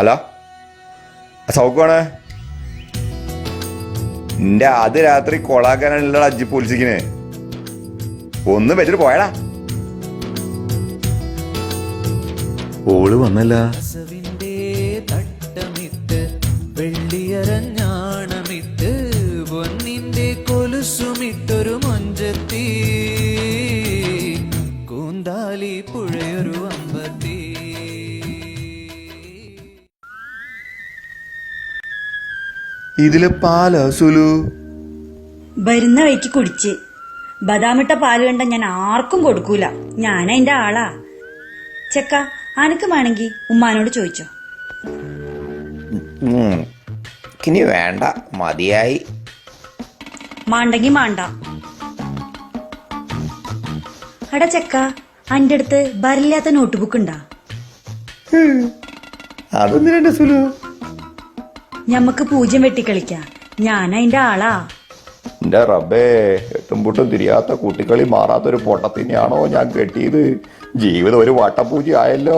Hello, സൗഖ്യമാണ്. എന്റെ ആദ്യ രാത്രി കൊളാക്കാനുള്ള അജ്ജി പോലീസിക്കിന് ഒന്നും വെച്ചിട്ട് പോയടാ. ഓള് വന്നല്ല. വെള്ളിയരഞ്ഞാണമിട്ട് പൊന്നിന്റെ കൊലുസുമിട്ടൊരു മൊഞ്ചത്തി കൂന്താലി പുഴയൊരു അമ്പത്തി. ഇതില് പാലാ സുലു? വരുന്ന വഴിക്ക് കുടിച്ച് ബദാമിട്ട പാല് കണ്ട ഞാൻ ആർക്കും കൊടുക്കൂല. ഞാനതിന്റെ ആളാ. ചെക്ക, അനക്ക് വേണമെങ്കി ഉമ്മാനോട് ചോദിച്ചോ. ഇനി വേണ്ട, മതിയായി. മാണ്ടെങ്കി മാണ്ട. അട ചെക്ക, അന്റെ അടുത്ത് ബരില്ലാത്ത നോട്ട് ബുക്ക് ഉണ്ടാ? അതൊന്നും സുലു. ഞമ്മക്ക് പൂജ്യം വെട്ടിക്കളിക്കാം. ഞാൻ അതിന്റെ ആളാ. എന്റെ റബ്ബേ, എട്ടും പുട്ടും തിരിയാത്ത കുട്ടികളി മാറാത്തൊരു പൊട്ടത്തിനെയാണോ ഞാൻ കെട്ടിയത്? ജീവിതം ഒരു വട്ടപ്പൂജ ആയല്ലോ.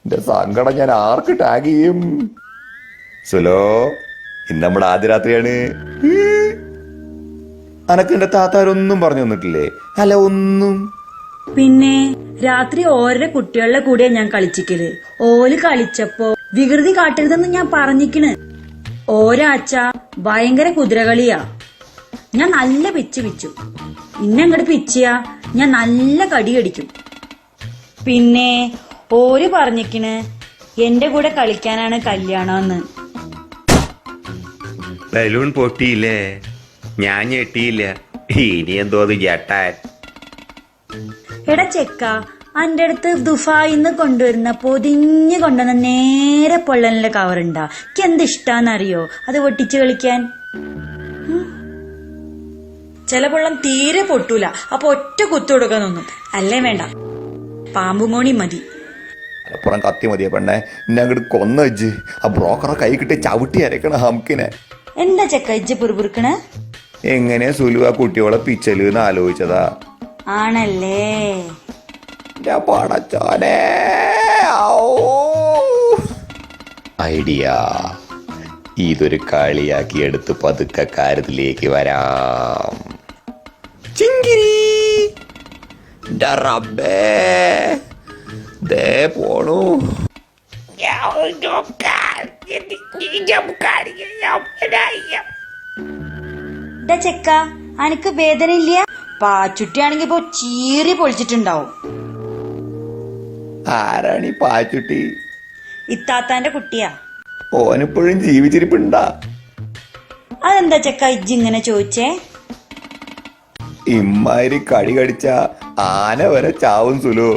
എന്റെ സങ്കടം ഞാൻ ആർക്ക് ടാഗ് ചെയ്യും? സുലോ, ഇന്ന് നമ്മുടെ ആദ്യ രാത്രിയാണ്. അനക്ക് എന്റെ താത്താരൊന്നും പറഞ്ഞു തന്നിട്ടില്ലേ? അല്ല, ഒന്നും. പിന്നെ രാത്രി ഓരോ കുട്ടികളുടെ കൂടെയാ ഞാൻ കളിച്ചിക്കല്. ഓല് കളിച്ചപ്പോ വികൃതി കാട്ടരുതെന്ന് ഞാൻ പറഞ്ഞിക്കണ്. ഓരാച്ച ഭയങ്കര കുതിരകളിയാ. ഞാൻ നല്ല പിച്ചു. ഇന്നങ്ങോട്ട് പിച്ചിയാ ഞാൻ നല്ല കടി കടിക്കും. പിന്നെ ഓര് പറഞ്ഞിക്കണ് എന്റെ കൂടെ കളിക്കാനാണ് കല്യാണമെന്ന്. ബലൂൺ പൊട്ടിയില്ലേ? ഞാൻ ഞെട്ടിയില്ല. ഇനി എന്തോ അത് ജട്ടാൻ. എടാ ചെക്ക, അന്റെ അടുത്ത് ദുഫായിന്ന് കൊണ്ടുവരുന്ന പൊതിഞ്ഞു കൊണ്ടുവന്ന നേരെ പൊള്ളലിന്റെ കവറുണ്ടാ? എനിക്ക് എന്ത് ഇഷ്ടാന്നറിയോ അത് പൊട്ടിച്ചു കളിക്കാൻ. ചില പൊള്ളം തീരെ പൊട്ടൂല. അപ്പൊ ഒറ്റ കുത്തു കൊടുക്കാൻ തോന്നും. അല്ലേ വേണ്ട, പാമ്പുമോണി മതി. അപ്പുറം കത്തി മതിയെ പെണ്ണെ. എന്നെ അങ്ങോട്ട് കൊന്ന വെച്ച് ആ ബ്രോക്കറെ കൈ കിട്ടി ചവിട്ടി അരക്കണ ഹംകിനെ. എന്താ ചെക്ക ഇജ്ജ് പുറപുറുക്കണ? എങ്ങനെ സുലു ആ കുട്ടിയോളെ പിച്ചല് എന്ന് ആലോചിച്ചതാ. ആണല്ലേ? പടച്ചോനെ, ഐഡിയ. ഇതൊരു കളിയാക്കി എടുത്ത് പതുക്കെ കാര്യത്തിലേക്ക് വരാം. ചിങ്കിരി റബ്ബേ, ദേ പോണു. ചെക്ക, അനക്ക് വേദന ഇല്ല? പാച്ചുട്ടിയാണെങ്കി ഇപ്പൊ ചീറി പൊളിച്ചിട്ടുണ്ടാവും. ആരാണീ പാച്ചുട്ടി? ഇത്താത്താന്റെ കുട്ടിയാ. ഓനിപ്പോഴും ജീവിച്ചിരിപ്പുണ്ടാ? അതെന്താ ചെക്ക ഇജ്ജ് ഇങ്ങനെ ചോദിച്ചേ? ഇമ്മാതിരി കടി കടിച്ച ആന വരെ ചാവും സുലു.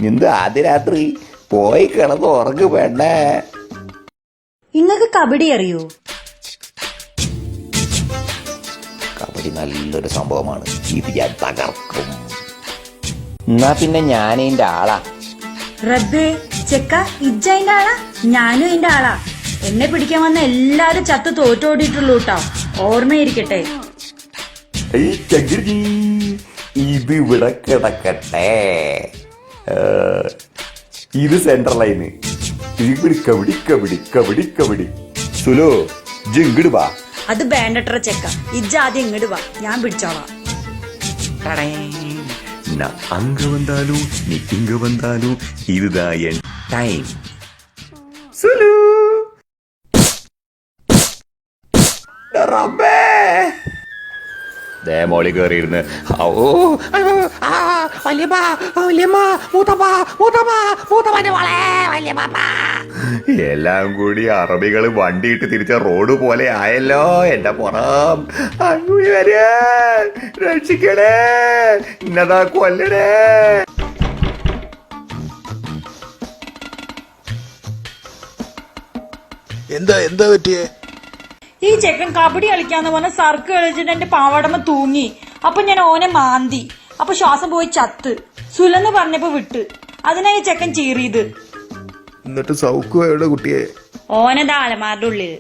എന്ത് ആദ്യ രാത്രി പോയി കിടന്ന് ഉറങ്ങു വേണ്ടേ? ഇങ്ങക്ക് കബഡി അറിയോ? കബഡി നല്ലൊരു സംഭവമാണ്. ഇത് ഞാൻ തകർക്കും. എന്നാ പിന്നെ ഞാനതിന്റെ ആളാ. റബ്ബേ, ചെക്ക ഇജ്ജ് അതിന്റെ ആളാ? ഞാനും അതിന്റെ ആളാ. എന്നെ പിടിക്കാൻ വന്ന എല്ലാരും ചത്തു തോറ്റോടിയിട്ടുള്ളൂ കേട്ടോ, ഓർമ്മയിരിക്കട്ടെ. ഇത് ഇവിടെ കിടക്കട്ടെ. ഇത് സെൻട്രൽ ലൈന്. കബഡി കബഡി കബഡി കബഡി. സുലോ, ഇജ്ജ് ഇങ്ങട് വാ. അത് വേണ്ടത്ര ചെക്ക, ഇജ്ജ് ആദ്യം ഇങ്ങട് വാ, ഞാൻ പിടിച്ചോളാം. അങ്ക വന്നാലും നീ ഇങ്ക വന്നാലും ഇതാ എൻ ടൈം. സുലു, റബ്ബേ, ദേ മോളി കയറിയിരുന്ന് എല്ലാം കൂടി അറബികള് വണ്ടിയിട്ട് തിരിച്ച റോഡ് പോലെ ആയല്ലോ എന്റെ പുറം. അങ്ങൂടി വരെ രക്ഷിക്കണേ, ഇന്നതാ കൊല്ലണേ. എന്താ പറ്റിയേ? ഈ ചെക്കൻ കബഡി കളിക്കാന്ന് പറഞ്ഞ സർക്ക് കളിച്ചിട്ട് എന്റെ പാവാടമ്മ തൂങ്ങി. അപ്പൊ ഞാൻ ഓനെ മാന്തി. അപ്പൊ ശ്വാസം പോയി ചത്ത്. സുലെന്ന് പറഞ്ഞപ്പോ വിട്ട്. അതിനാ ഈ ചെക്കൻ ചീറിയത്. എന്നിട്ട് സൗഖ്യയുടെ കുട്ടിയെ ഓനതാ അലമാരുടെ ഉള്ളില്.